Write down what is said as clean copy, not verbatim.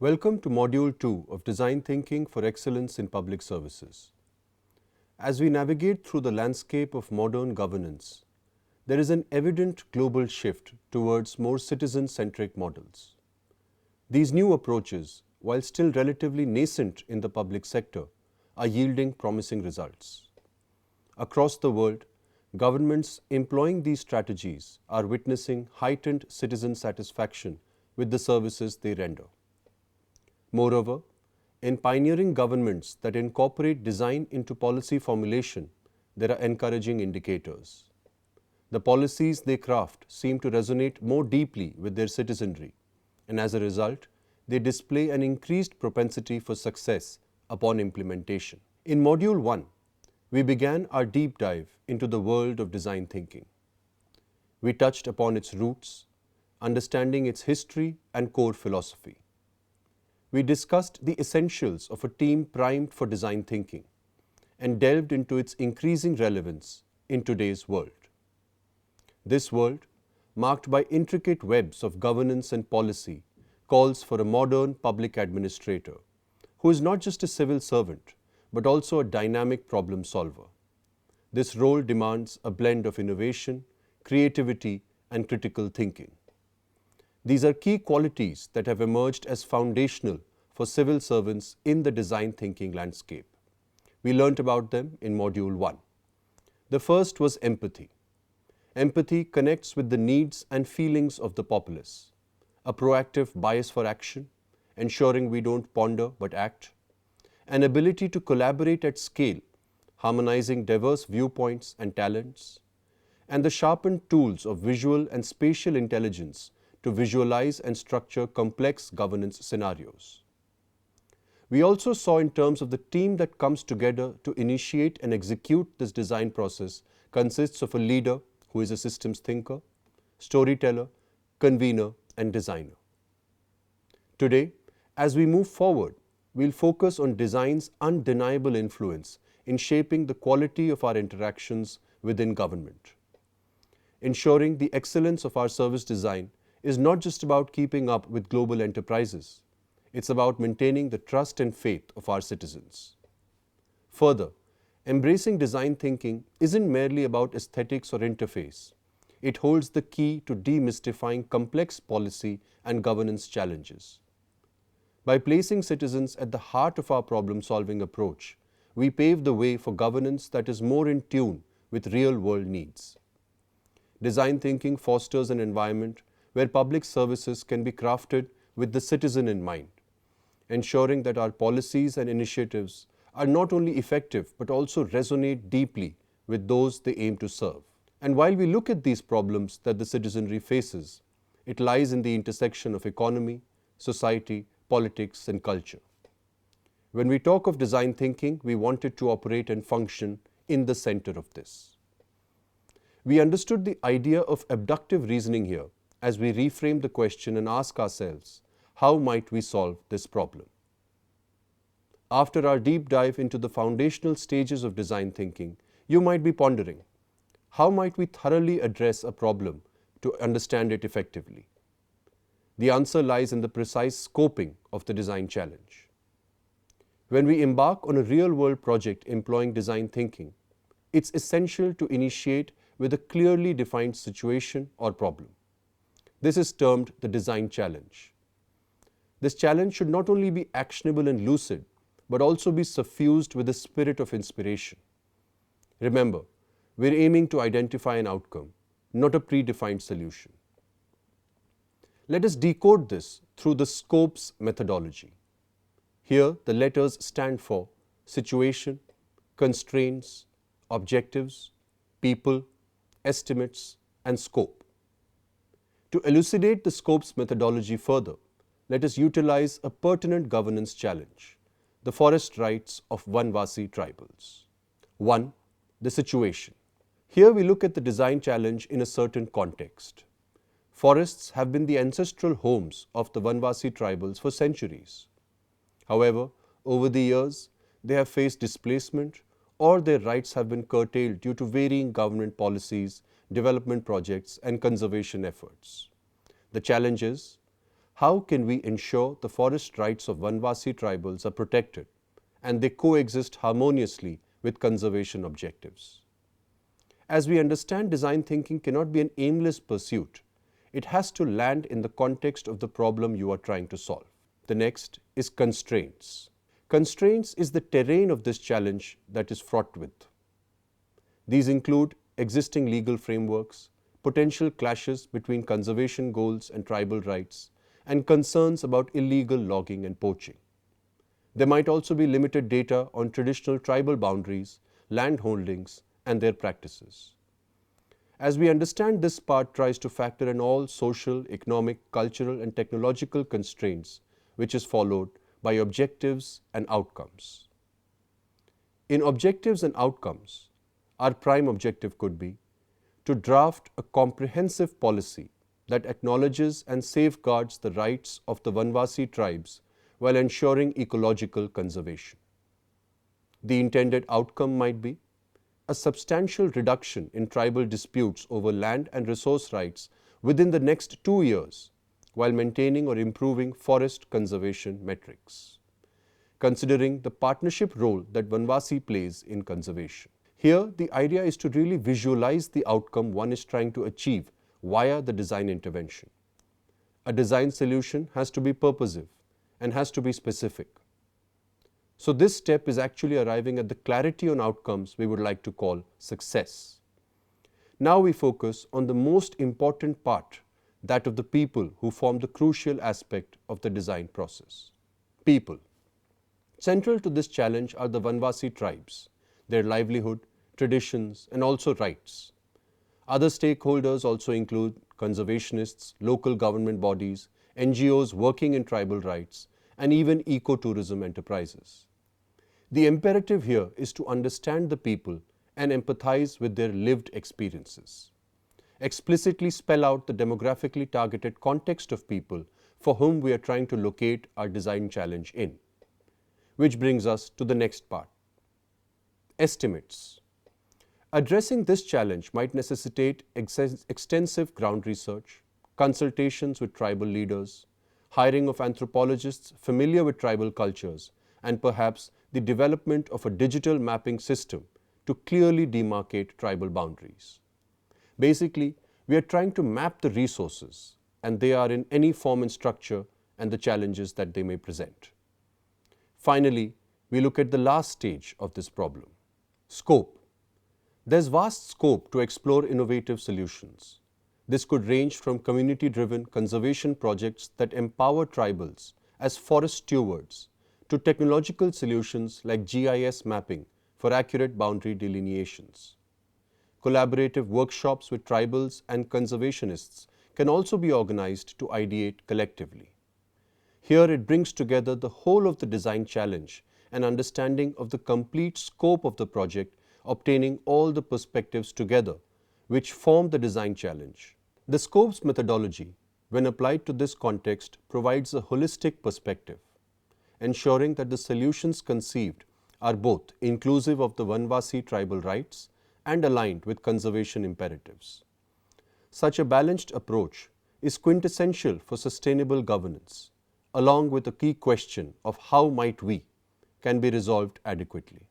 Welcome to Module 2 of Design Thinking for Excellence in Public Services. As we navigate through the landscape of modern governance, there is an evident global shift towards more citizen-centric models. These new approaches, while still relatively nascent in the public sector, are yielding promising results. Across the world, governments employing these strategies are witnessing heightened citizen satisfaction with the services they render. Moreover, in pioneering governments that incorporate design into policy formulation, there are encouraging indicators. The policies they craft seem to resonate more deeply with their citizenry, and as a result, they display an increased propensity for success upon implementation. In Module 1, we began our deep dive into the world of design thinking. We touched upon its roots, understanding its history and core philosophy. We discussed the essentials of a team primed for design thinking and delved into its increasing relevance in today's world. This world, marked by intricate webs of governance and policy, calls for a modern public administrator who is not just a civil servant but also a dynamic problem solver. This role demands a blend of innovation, creativity, and critical thinking. These are key qualities that have emerged as foundational for civil servants in the design thinking landscape. We learnt about them in Module 1. The first was empathy. Empathy connects with the needs and feelings of the populace, a proactive bias for action, ensuring we don't ponder but act, an ability to collaborate at scale, harmonizing diverse viewpoints and talents, and the sharpened tools of visual and spatial intelligence to visualize and structure complex governance scenarios. We also saw in terms of the team that comes together to initiate and execute this design process consists of a leader who is a systems thinker, storyteller, convener, and designer. Today, as we move forward, we'll focus on design's undeniable influence in shaping the quality of our interactions within government. Ensuring the excellence of our service design is not just about keeping up with global enterprises. It's about maintaining the trust and faith of our citizens. Further, embracing design thinking isn't merely about aesthetics or interface. It holds the key to demystifying complex policy and governance challenges. By placing citizens at the heart of our problem-solving approach, we pave the way for governance that is more in tune with real-world needs. Design thinking fosters an environment where public services can be crafted with the citizen in mind, ensuring that our policies and initiatives are not only effective but also resonate deeply with those they aim to serve. And while we look at these problems that the citizenry faces, it lies in the intersection of economy, society, politics, and culture. When we talk of design thinking, we want it to operate and function in the center of this. We understood the idea of abductive reasoning here as we reframe the question and ask ourselves, how might we solve this problem? After our deep dive into the foundational stages of design thinking, you might be pondering, how might we thoroughly address a problem to understand it effectively? The answer lies in the precise scoping of the design challenge. When we embark on a real-world project employing design thinking, it's essential to initiate with a clearly defined situation or problem. This is termed the design challenge. This challenge should not only be actionable and lucid, but also be suffused with the spirit of inspiration. Remember, we're aiming to identify an outcome, not a predefined solution. Let us decode this through the SCOPES methodology. Here, the letters stand for situation, constraints, objectives, people, estimates, and scope. To elucidate the SCOPES methodology further, let us utilize a pertinent governance challenge, the forest rights of Vanvasi tribals. 1. The situation. Here we look at the design challenge in a certain context. Forests have been the ancestral homes of the Vanvasi tribals for centuries. However, over the years, they have faced displacement or their rights have been curtailed due to varying government policies, development projects, and conservation efforts. The challenge is, how can we ensure the forest rights of Vanvasi tribals are protected and they coexist harmoniously with conservation objectives? As we understand, design thinking cannot be an aimless pursuit. It has to land in the context of the problem you are trying to solve. The next is constraints. Constraints is the terrain of this challenge that is fraught with. These include existing legal frameworks, potential clashes between conservation goals and tribal rights, and concerns about illegal logging and poaching. There might also be limited data on traditional tribal boundaries, land holdings, and their practices. As we understand, this part tries to factor in all social, economic, cultural, and technological constraints, which is followed by objectives and outcomes. In objectives and outcomes, our prime objective could be to draft a comprehensive policy that acknowledges and safeguards the rights of the Vanvasi tribes while ensuring ecological conservation. The intended outcome might be a substantial reduction in tribal disputes over land and resource rights within the next 2 years while maintaining or improving forest conservation metrics, considering the partnership role that Vanvasi plays in conservation. Here, the idea is to really visualize the outcome one is trying to achieve via the design intervention. A design solution has to be purposive and has to be specific. So this step is actually arriving at the clarity on outcomes we would like to call success. Now we focus on the most important part, that of the people who form the crucial aspect of the design process. People. Central to this challenge are the Vanvasi tribes, their livelihood, traditions, and also rights. Other stakeholders also include conservationists, local government bodies, NGOs working in tribal rights, and even ecotourism enterprises. The imperative here is to understand the people and empathize with their lived experiences. Explicitly spell out the demographically targeted context of people for whom we are trying to locate our design challenge in. Which brings us to the next part. Estimates. Addressing this challenge might necessitate extensive ground research, consultations with tribal leaders, hiring of anthropologists familiar with tribal cultures, and perhaps the development of a digital mapping system to clearly demarcate tribal boundaries. Basically, we are trying to map the resources, and they are in any form and structure, and the challenges that they may present. Finally, we look at the last stage of this problem. Scope. There's vast scope to explore innovative solutions. This could range from community-driven conservation projects that empower tribals as forest stewards to technological solutions like GIS mapping for accurate boundary delineations. Collaborative workshops with tribals and conservationists can also be organized to ideate collectively. Here it brings together the whole of the design challenge and understanding of the complete scope of the project, obtaining all the perspectives together, which form the design challenge. The scopes methodology, when applied to this context, provides a holistic perspective, ensuring that the solutions conceived are both inclusive of the Vanvasi tribal rights and aligned with conservation imperatives. Such a balanced approach is quintessential for sustainable governance, along with a key question of how might we can be resolved adequately.